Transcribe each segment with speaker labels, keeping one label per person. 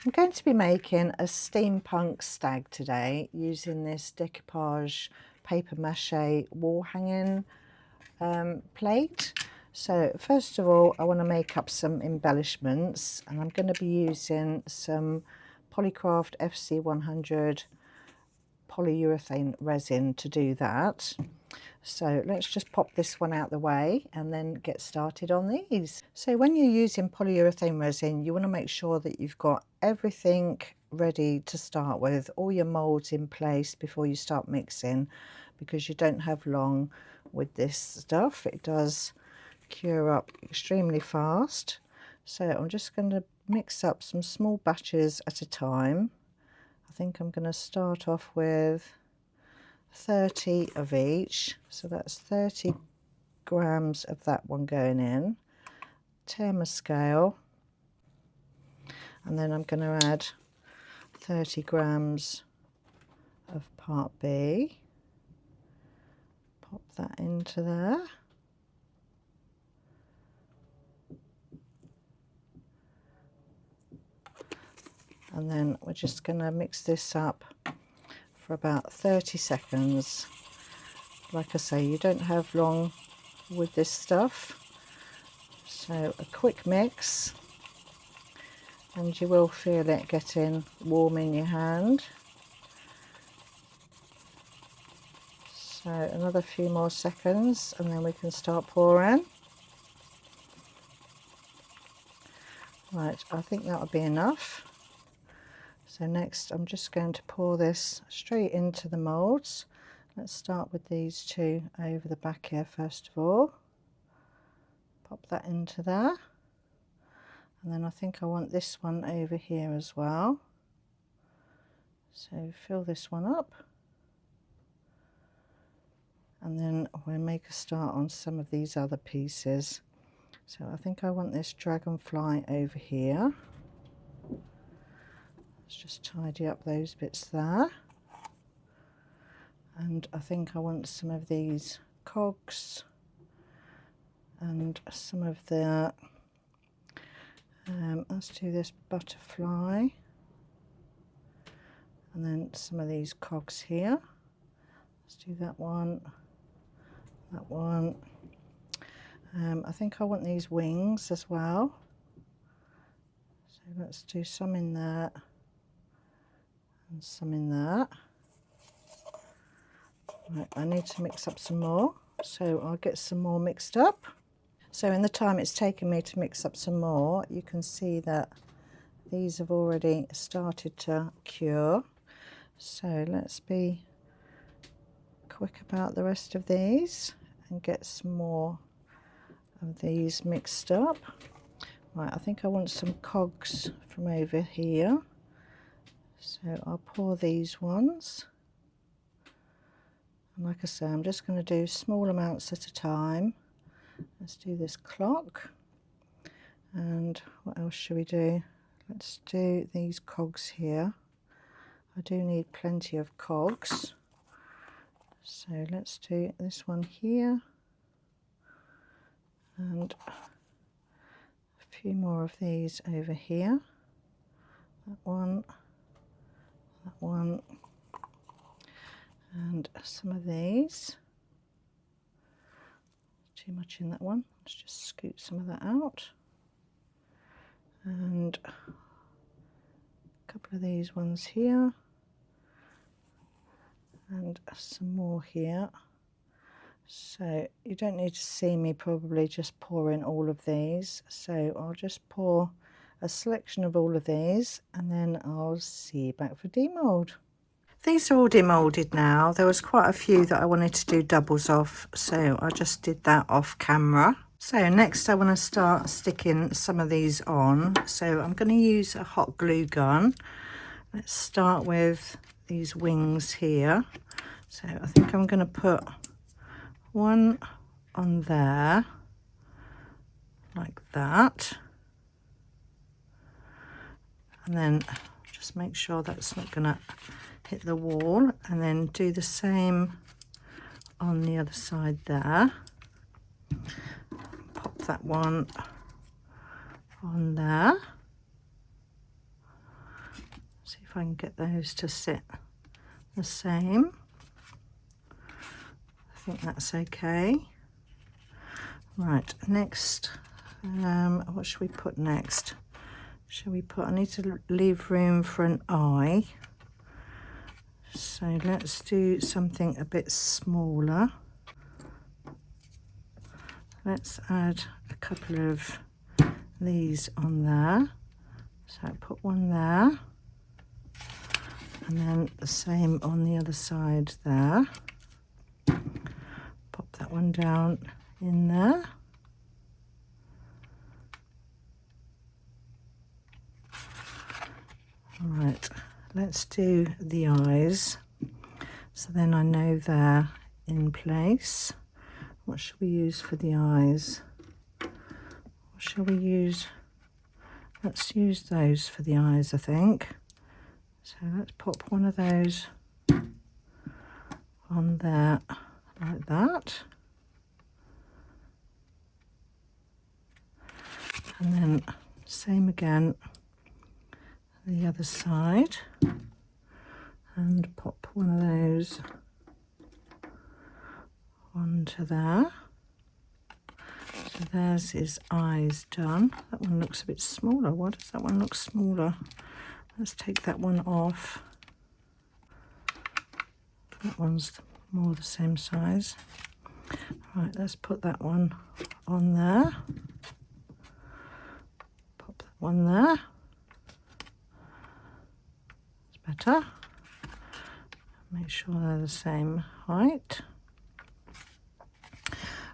Speaker 1: I'm going to be making a Steampunk Stag today using this decoupage paper mache wall hanging plate. So first of all, I want to make up some embellishments, and I'm going to be using some Polycraft FC100 polyurethane resin to do that. So let's just pop this one out the way and then get started on these. So when you're using polyurethane resin, you want to make sure that you've got everything ready to start with, all your molds in place before you start mixing, because you don't have long with this stuff. It does cure up extremely fast. So I'm just going to mix up some small batches at a time. I think I'm going to start off with 30 of each, so that's 30 grams of that one going in. Turn my scale, and then I'm going to add 30 grams of part B. Pop that into there. And then we're just going to mix this up for about 30 seconds. Like I say, you don't have long with this stuff, so a quick mix and you will feel it getting warm in your hand. So another few more seconds and then we can start pouring. Right, I think that'll be enough. So next I'm just going to pour this straight into the moulds. Let's start with these two over the back here first of all. Pop that into there. And then I think I want this one over here as well. So fill this one up. And then we'll make a start on some of these other pieces. So I think I want this dragonfly over here. Let's just tidy up those bits there. And I think I want some of these cogs and some of the, let's do this butterfly, and then some of these cogs here. Let's do that one, that one. I think I want these wings as well. So let's do some in there and some in there. Right, I need to mix up some more, so I'll get some more mixed up. So in the time it's taken me to mix up some more, you can see that these have already started to cure. So let's be quick about the rest of these and get some more of these mixed up. Right, I think I want some cogs from over here. So I'll pour these ones. And like I say, I'm just going to do small amounts at a time. Let's do this clock. And what else should we do? Let's do these cogs here. I do need plenty of cogs. So let's do this one here. And a few more of these over here. That one. That one. And some of these. Too much in that one. Let's just scoop some of that out. And a couple of these ones here. And some more here. So you don't need to see me probably just pouring all of these. So I'll just pour a selection of all of these and then I'll see you back for demold. These are all demolded now. There was quite a few that I wanted to do doubles off, so I just did that off camera. So next I want to start sticking some of these on. So I'm going to use a hot glue gun. Let's start with these wings here. So I think I'm going to put one on there, like that. And then just make sure that's not going to hit the wall, and then do the same on the other side there. Pop that one on there. See if I can get those to sit the same. I think that's okay. Right, next, what should we put next? Shall we put, I need to leave room for an eye. So let's do something a bit smaller. Let's add a couple of these on there. So put one there. And then the same on the other side there. Pop that one down in there. Right, let's do the eyes. So then I know they're in place. What should we use for the eyes? What shall we use? Let's use those for the eyes, I think. So let's pop one of those on there like that. And then same again the other side, and pop one of those onto there. So there's his eyes done. That one looks a bit smaller. Why does that one look smaller? Let's take that one off. That one's more the same size. Right, let's put that one on there. Pop that one there. It's better. Make sure they're the same height.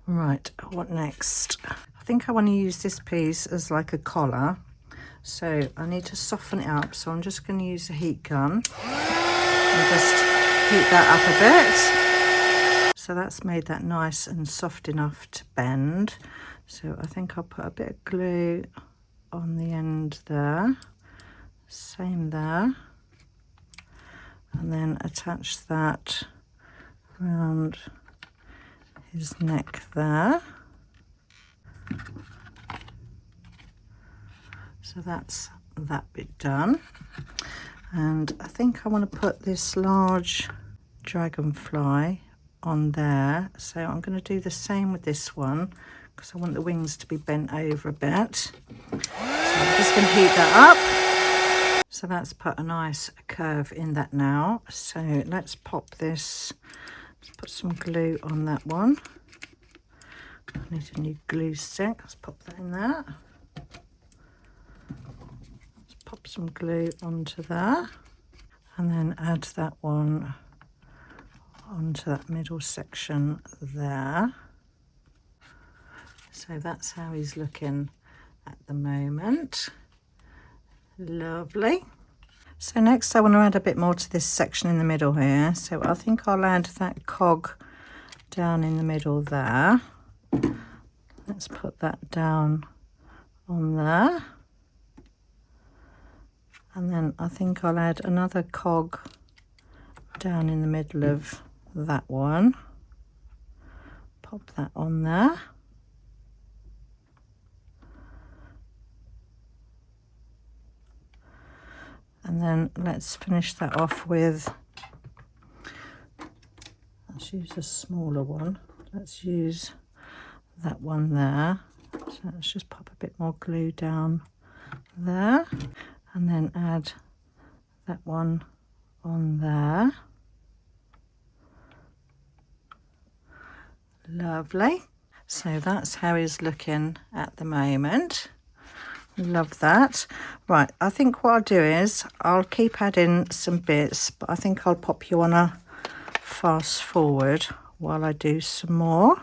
Speaker 1: Right, what next? I think I want to use this piece as like a collar. So I need to soften it up. So I'm just going to use a heat gun and just heat that up a bit. So that's made that nice and soft enough to bend. So I think I'll put a bit of glue on the end there. Same there. And then attach that around his neck there. So that's that bit done. And I think I want to put this large dragonfly on there. So I'm going to do the same with this one because I want the wings to be bent over a bit. So I'm just going to heat that up. So that's put a nice curve in that now. So let's pop this. Let's put some glue on that one. I need a new glue stick. Let's pop that in there. Let's pop some glue onto there. And then add that one onto that middle section there. So that's how he's looking at the moment. Lovely. So next I want to add a bit more to this section in the middle here. So I think I'll add that cog down in the middle there. Let's put that down on there. And then I think I'll add another cog down in the middle of that one. Pop that on there. And then let's finish that off with, let's use a smaller one. Let's use that one there. So let's just pop a bit more glue down there. And then add that one on there. Lovely. So that's how he's looking at the moment. Love that. Right, I think what I'll do is I'll keep adding some bits, but I think I'll pop you on a fast forward while I do some more.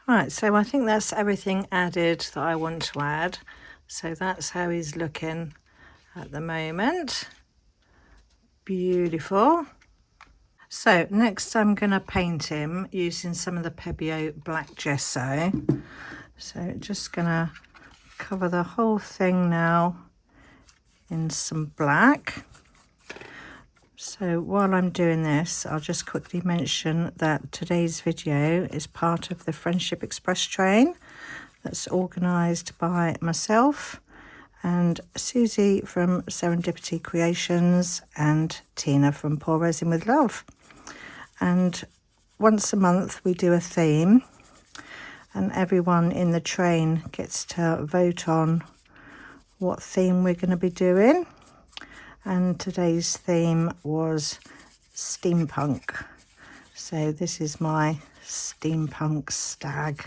Speaker 1: Right, so I think that's everything added that I want to add. So that's how he's looking at the moment. Beautiful. So next I'm going to paint him using some of the Pebeo black gesso. So just going to cover the whole thing now in some black. So while I'm doing this, I'll just quickly mention that today's video is part of the Friendship Express train that's organised by myself and Susie from Serendipity Creations and Tina from Pour Resin with Love. And once a month we do a theme, and everyone in the train gets to vote on what theme we're going to be doing. And today's theme was steampunk. So this is my Steampunk Stag.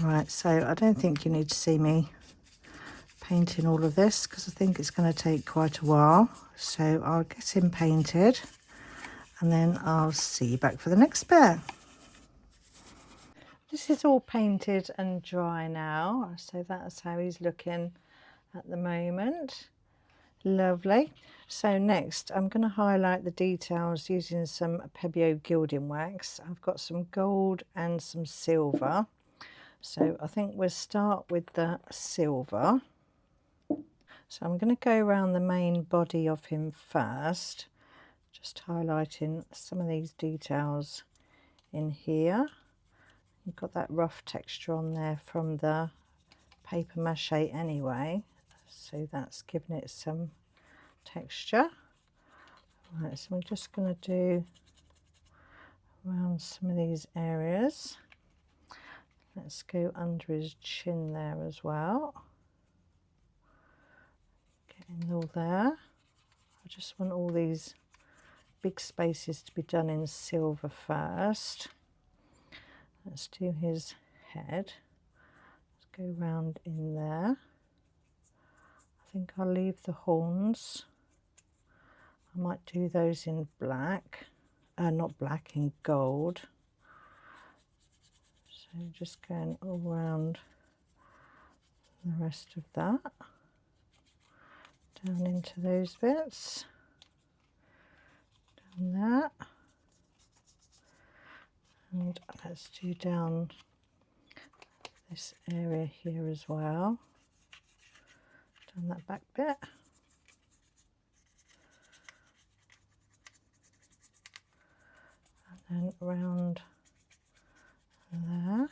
Speaker 1: Right, so I don't think you need to see me painting all of this because I think it's going to take quite a while. So I'll get him painted and then I'll see you back for the next bit. This is all painted and dry now, so that's how he's looking at the moment. Lovely. So next I'm going to highlight the details using some Pebeo gilding wax. I've got some gold and some silver. So I think we'll start with the silver. So I'm going to go around the main body of him first, just highlighting some of these details in here. You've got that rough texture on there from the paper mache anyway, so that's giving it some texture. Right, so I'm just going to do around some of these areas. Let's go under his chin there as well. Getting all there. I just want all these big spaces to be done in silver first. Let's do his head. Let's go round in there. I think I'll leave the horns. I might do those in black, not black, in gold. So just going all around the rest of that, down into those bits, down that, and let's do down this area here as well, down that back bit. And then around there.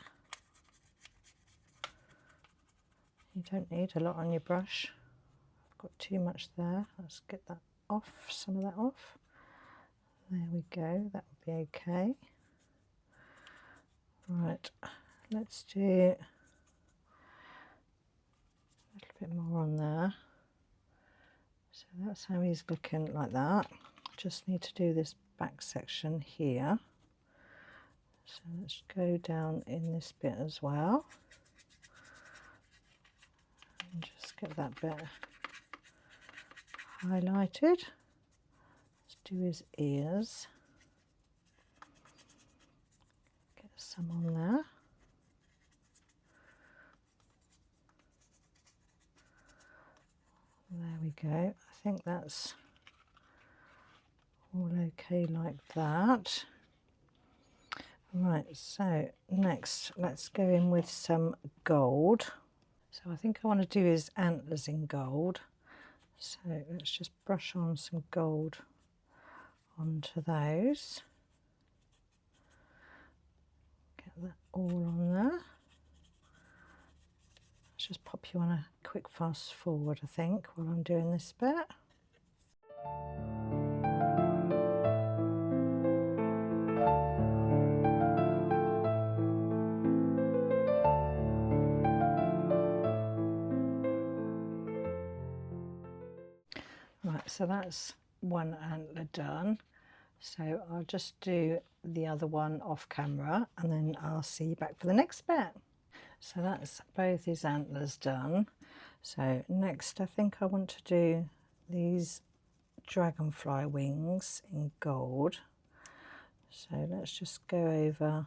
Speaker 1: You don't need a lot on your brush. I've got too much there. Let's get that off, some of that off. There we go, that would be okay. Right, let's do a little bit more on there. So that's how he's looking, like that. Just need to do this back section here. So let's go down in this bit as well. And just get that bit highlighted. Let's do his ears. Get some on there. There we go. I think that's all okay like that. Right, so next let's go in with some gold. So I think I want to do his antlers in gold. So let's just brush on some gold onto those. Get that all on there. Let's just pop you on a quick fast forward, I think, while I'm doing this bit. Right, so that's one antler done. So I'll just do the other one off camera and then I'll see you back for the next bit. So that's both his antlers done. So next I think I want to do these dragonfly wings in gold. So let's just go over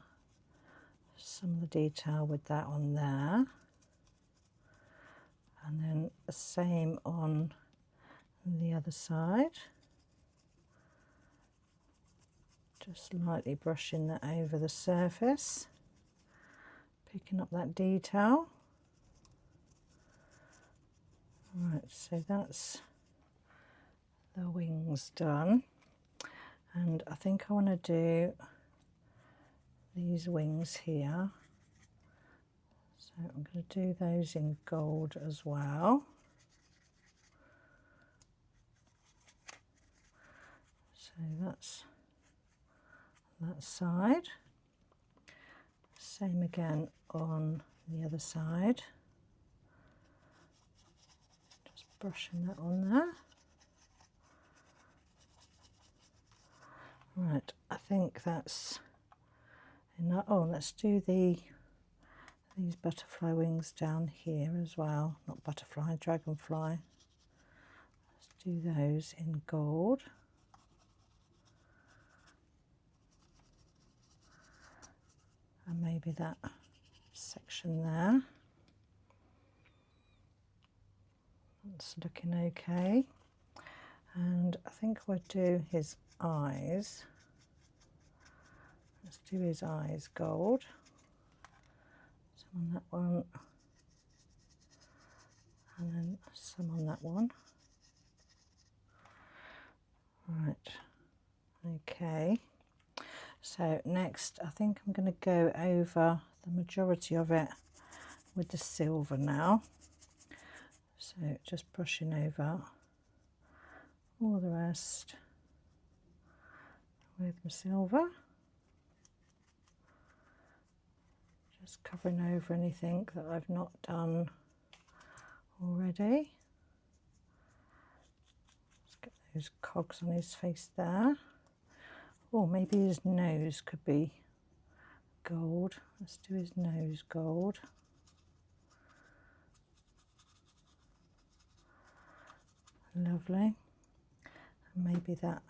Speaker 1: some of the detail with that on there, and then the same on the other side. Just lightly brushing that over the surface, picking up that detail. Right, so that's the wings done, and I think I want to do these wings here, so I'm going to do those in gold as well. So that's that side, same again on the other side, just brushing that on there. Right, I think that's enough. Oh, let's do these butterfly wings down here as well. Not butterfly, dragonfly. Let's do those in gold. And maybe that section there. That's looking okay. And I think we'll do his eyes. Let's do his eyes gold. Some on that one, and then some on that one. Right, okay. So next, I think I'm going to go over the majority of it with the silver now. So just brushing over all the rest with my silver. Just covering over anything that I've not done already. Let's get those cogs on his face there. Or maybe his nose could be gold. Let's do his nose gold. Lovely. And maybe that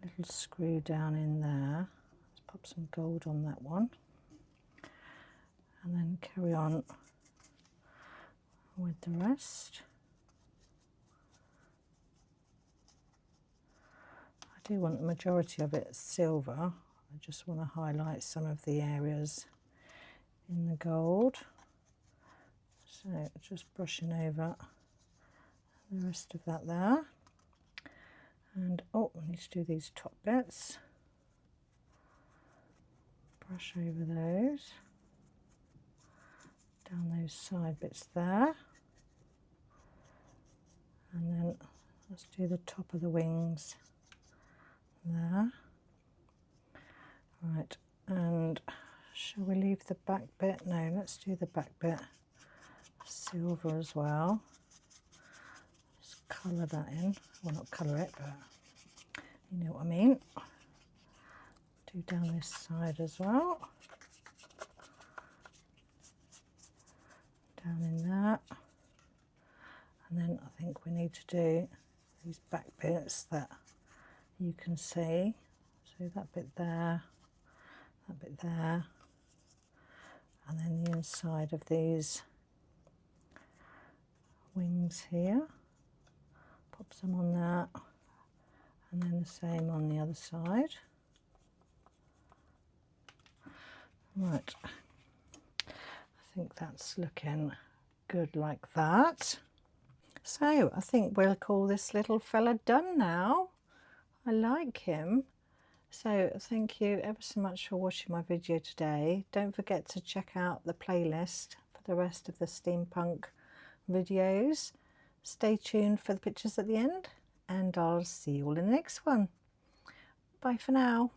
Speaker 1: little screw down in there. Let's pop some gold on that one. And then carry on with the rest. I do want the majority of it silver. I just want to highlight some of the areas in the gold. So just brushing over the rest of that there. And oh, I need to do these top bits. Brush over those. Down those side bits there. And then let's do the top of the wings there. Right, and shall we leave the back bit? No, let's do the back bit silver as well. Let's colour that in. Well, not colour it, but you know what I mean. Do down this side as well. Down in that. And then I think we need to do these back bits that you can see. So that bit there, that bit there, and then the inside of these wings here. Pop some on that, and then the same on the other side. Right, I think that's looking good like that. So I think we'll call this little fella done now. I like him. So thank you ever so much for watching my video today. Don't forget to check out the playlist for the rest of the steampunk videos. Stay tuned for the pictures at the end, and I'll see you all in the next one. Bye for now.